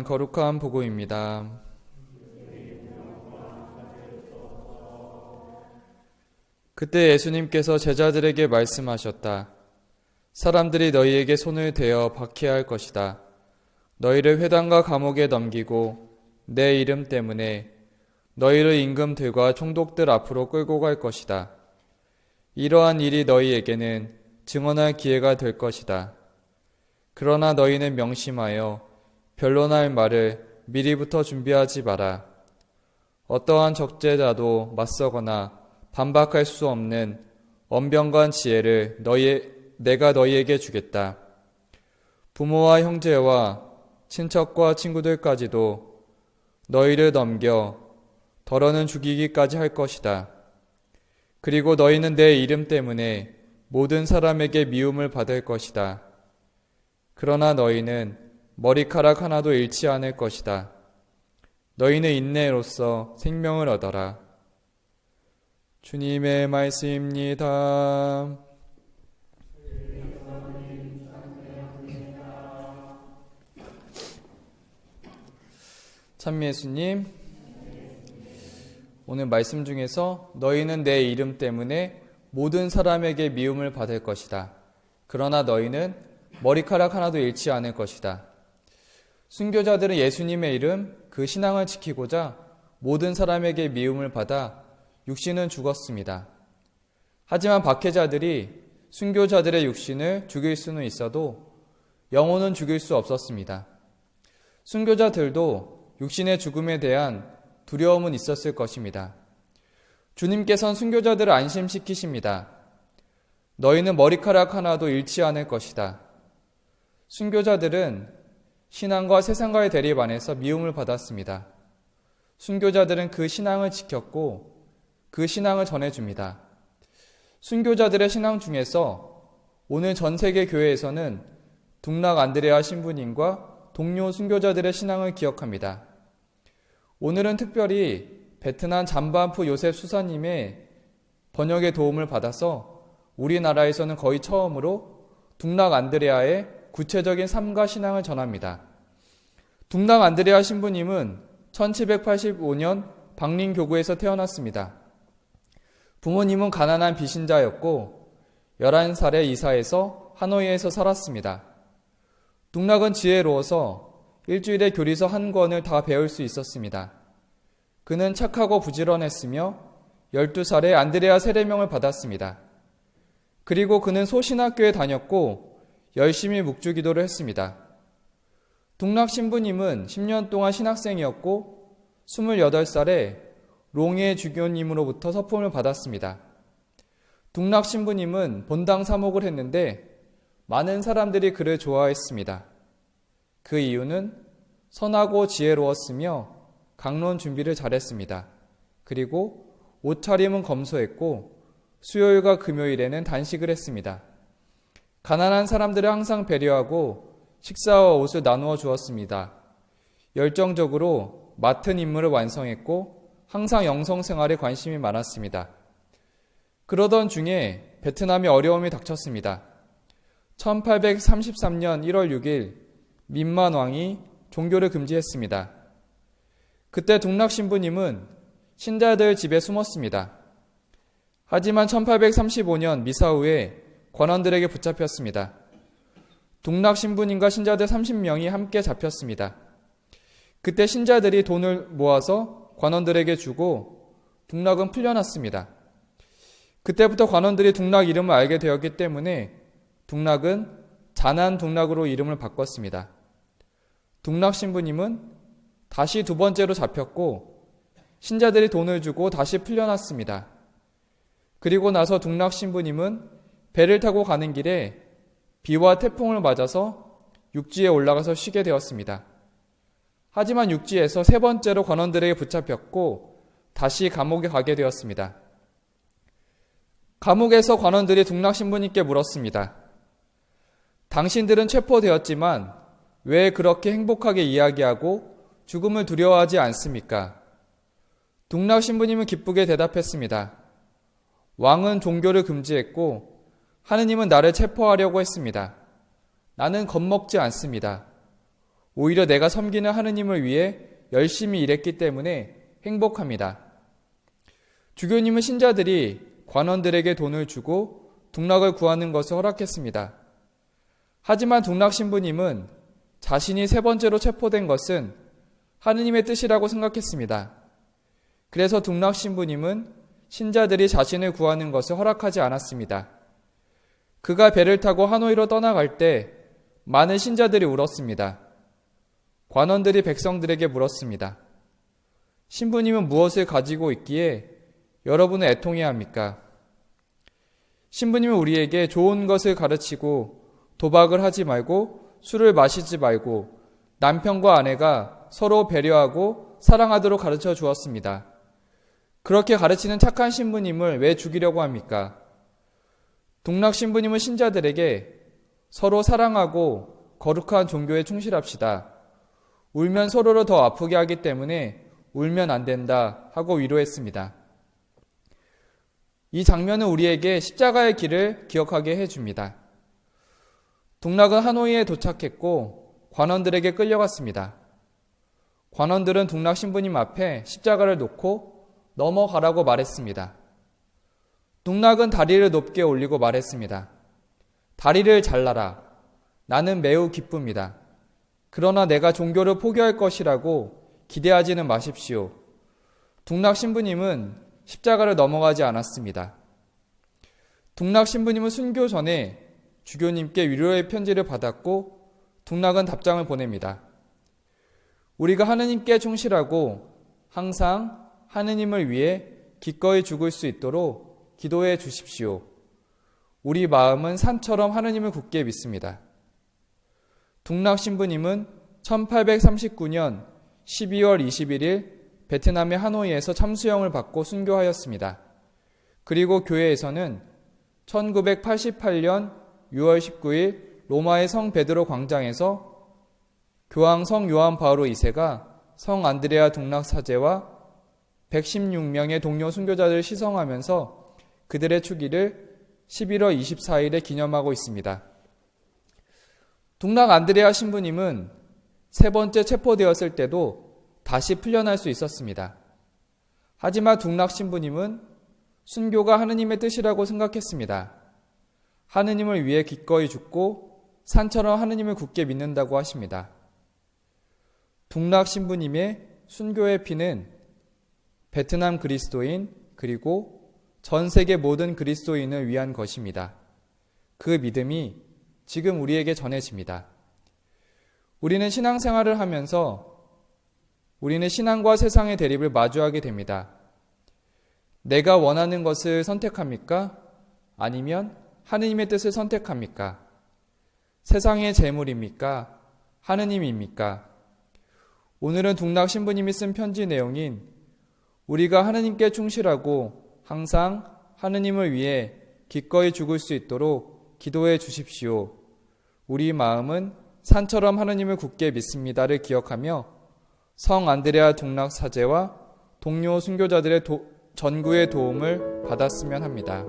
거룩한 보고입니다. 그때 예수님께서 제자들에게 말씀하셨다. 사람들이 너희에게 손을 대어 박해할 것이다. 너희를 회당과 감옥에 넘기고 내 이름 때문에 너희를 임금들과 총독들 앞으로 끌고 갈 것이다. 이러한 일이 너희에게는 증언할 기회가 될 것이다. 그러나 너희는 명심하여 변론할 말을 미리부터 준비하지 마라. 어떠한 적재자도 맞서거나 반박할 수 없는 언변과 지혜를 내가 너희에게 주겠다. 부모와 형제와 친척과 친구들까지도 너희를 넘겨 더러는 죽이기까지 할 것이다. 그리고 너희는 내 이름 때문에 모든 사람에게 미움을 받을 것이다. 그러나 너희는 머리카락 하나도 잃지 않을 것이다. 너희는 인내로써 생명을 얻어라. 주님의 말씀입니다. 참 예수님, 오늘 말씀 중에서 너희는 내 이름 때문에 모든 사람에게 미움을 받을 것이다. 그러나 너희는 머리카락 하나도 잃지 않을 것이다. 순교자들은 예수님의 이름, 그 신앙을 지키고자 모든 사람에게 미움을 받아 육신은 죽었습니다. 하지만 박해자들이 순교자들의 육신을 죽일 수는 있어도 영혼은 죽일 수 없었습니다. 순교자들도 육신의 죽음에 대한 두려움은 있었을 것입니다. 주님께서는 순교자들을 안심시키십니다. 너희는 머리카락 하나도 잃지 않을 것이다. 순교자들은 신앙과 세상과의 대립 안에서 미움을 받았습니다. 순교자들은 그 신앙을 지켰고 그 신앙을 전해줍니다. 순교자들의 신앙 중에서 오늘 전 세계 교회에서는 둥락 안드레아 신부님과 동료 순교자들의 신앙을 기억합니다. 오늘은 특별히 베트남 잠바안프 요셉 수사님의 번역의 도움을 받아서 우리나라에서는 거의 처음으로 둥락 안드레아의 구체적인 삶과 신앙을 전합니다. 둥락 안드레아 신부님은 1785년 박림교구에서 태어났습니다. 부모님은 가난한 비신자였고 11살에 이사해서 하노이에서 살았습니다. 둥락은 지혜로워서 일주일에 교리서 한 권을 다 배울 수 있었습니다. 그는 착하고 부지런했으며 12살에 안드레아 세례명을 받았습니다. 그리고 그는 소신학교에 다녔고 열심히 묵주기도를 했습니다. 둥락 신부님은 10년 동안 신학생이었고 28살에 롱의 주교님으로부터 서품을 받았습니다. 둥락 신부님은 본당 사목을 했는데 많은 사람들이 그를 좋아했습니다. 그 이유는 선하고 지혜로웠으며 강론 준비를 잘했습니다. 그리고 옷차림은 검소했고 수요일과 금요일에는 단식을 했습니다. 가난한 사람들을 항상 배려하고 식사와 옷을 나누어 주었습니다. 열정적으로 맡은 임무를 완성했고 항상 영성생활에 관심이 많았습니다. 그러던 중에 베트남에 어려움이 닥쳤습니다. 1833년 1월 6일 민만 왕이 종교를 금지했습니다. 그때 둥락 신부님은 신자들 집에 숨었습니다. 하지만 1835년 미사 후에 관원들에게 붙잡혔습니다. 둥락 신부님과 신자들 30명이 함께 잡혔습니다. 그때 신자들이 돈을 모아서 관원들에게 주고 둥락은 풀려났습니다. 그때부터 관원들이 둥락 이름을 알게 되었기 때문에 둥락은 잔한 둥락으로 이름을 바꿨습니다. 둥락 신부님은 다시 두 번째로 잡혔고 신자들이 돈을 주고 다시 풀려났습니다. 그리고 나서 둥락 신부님은 배를 타고 가는 길에 비와 태풍을 맞아서 육지에 올라가서 쉬게 되었습니다. 하지만 육지에서 세 번째로 관원들에게 붙잡혔고 다시 감옥에 가게 되었습니다. 감옥에서 관원들이 둥락 신부님께 물었습니다. 당신들은 체포되었지만 왜 그렇게 행복하게 이야기하고 죽음을 두려워하지 않습니까? 둥락 신부님은 기쁘게 대답했습니다. 왕은 종교를 금지했고 하느님은 나를 체포하려고 했습니다. 나는 겁먹지 않습니다. 오히려 내가 섬기는 하느님을 위해 열심히 일했기 때문에 행복합니다. 주교님은 신자들이 관원들에게 돈을 주고 등락을 구하는 것을 허락했습니다. 하지만 등락 신부님은 자신이 3번째로 체포된 것은 하느님의 뜻이라고 생각했습니다. 그래서 등락 신부님은 신자들이 자신을 구하는 것을 허락하지 않았습니다. 그가 배를 타고 하노이로 떠나갈 때 많은 신자들이 울었습니다. 관원들이 백성들에게 물었습니다. 신부님은 무엇을 가지고 있기에 여러분은 애통해야 합니까? 신부님은 우리에게 좋은 것을 가르치고 도박을 하지 말고 술을 마시지 말고 남편과 아내가 서로 배려하고 사랑하도록 가르쳐 주었습니다. 그렇게 가르치는 착한 신부님을 왜 죽이려고 합니까? 등락 신부님은 신자들에게 서로 사랑하고 거룩한 종교에 충실합시다. 울면 서로를 더 아프게 하기 때문에 울면 안 된다 하고 위로했습니다. 이 장면은 우리에게 십자가의 길을 기억하게 해줍니다. 등락은 하노이에 도착했고 관원들에게 끌려갔습니다. 관원들은 등락 신부님 앞에 십자가를 놓고 넘어가라고 말했습니다. 등락은 다리를 높게 올리고 말했습니다. 다리를 잘라라. 나는 매우 기쁩니다. 그러나 내가 종교를 포기할 것이라고 기대하지는 마십시오. 등락 신부님은 십자가를 넘어가지 않았습니다. 등락 신부님은 순교 전에 주교님께 위로의 편지를 받았고 등락은 답장을 보냅니다. 우리가 하느님께 충실하고 항상 하느님을 위해 기꺼이 죽을 수 있도록 기도해 주십시오. 우리 마음은 산처럼 하느님을 굳게 믿습니다. 등락 신부님은 1839년 12월 21일 베트남의 하노이에서 참수형을 받고 순교하였습니다. 그리고 교회에서는 1988년 6월 19일 로마의 성 베드로 광장에서 교황 성 요한 바오로 2세가 성 안드레아 등락 사제와 116명의 동료 순교자들을 시성하면서 그들의 추기를 11월 24일에 기념하고 있습니다. 등락 안드레아 신부님은 3번째 체포되었을 때도 다시 풀려날 수 있었습니다. 하지만 등락 신부님은 순교가 하느님의 뜻이라고 생각했습니다. 하느님을 위해 기꺼이 죽고 산처럼 하느님을 굳게 믿는다고 하십니다. 등락 신부님의 순교의 피는 베트남 그리스도인 그리고 전 세계 모든 그리스도인을 위한 것입니다. 그 믿음이 지금 우리에게 전해집니다. 우리는 신앙생활을 하면서 우리는 신앙과 세상의 대립을 마주하게 됩니다. 내가 원하는 것을 선택합니까? 아니면 하느님의 뜻을 선택합니까? 세상의 재물입니까? 하느님입니까? 오늘은 등락 신부님이 쓴 편지 내용인 우리가 하느님께 충실하고 항상 하느님을 위해 기꺼이 죽을 수 있도록 기도해 주십시오. 우리 마음은 산처럼 하느님을 굳게 믿습니다를 기억하며 성 안드레아 등락 사제와 동료 순교자들의 전구의 도움을 받았으면 합니다.